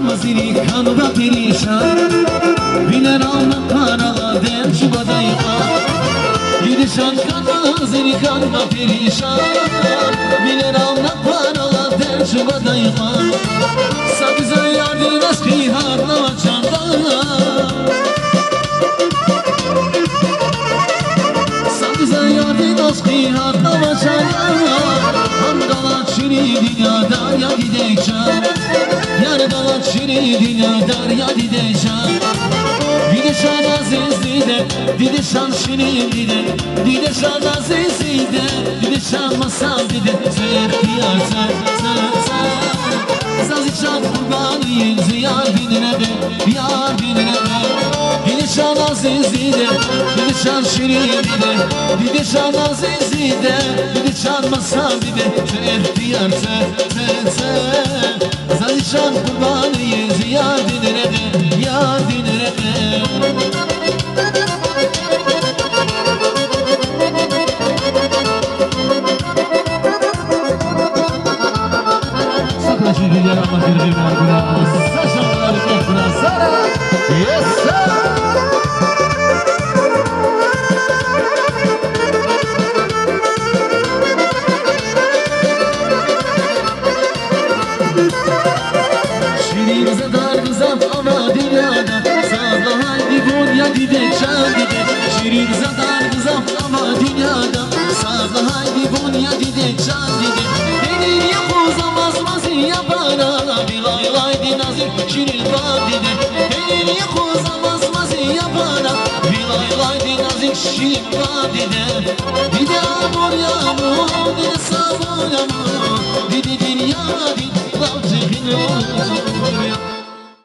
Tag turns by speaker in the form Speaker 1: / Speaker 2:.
Speaker 1: Maziri kanva perişan Biner alma karala der şu badayıma Gidişan kanva ziri kanva perişan Biner alma karala der şu badayıma Sabıza yardın aşkı harlama çanda Sabıza yardın aşkı harlama çanda Handala çiri dünyada ya gideceğim Yar dalat şiri dünyadar ya didişan Didişan azizliğde Didişan şirin dide Didişan azizliğde Didişan masal dide Zeyhtiyar sen Zazişan kurbanıyım Ziyar dinine de Yar dinine de Didişan azizliğde Didişan şirin dide Didişan azizliğde Didişan masal dide Zeyhtiyar sen Zalişan kurbanıyız ya dinire de, ya dinire de Sakın şimdi yer ama girdim arkına Saçanları kokuna sana Yes sir Şirinize dar kızam ama dünyada Sağla haydi gun ya dide çal dide Şirinize dar kızam ama dünyada Sağla haydi gun ya dide çal dide Beni yapuzamaz mazı yapana Bilay laydi nazik şirin var dide Beni yapuzamaz mazı yapana Bilay laydi nazik şirin var dide Dide amur yağmur dide sabun yağmur Dide dünya dide lav çekin olur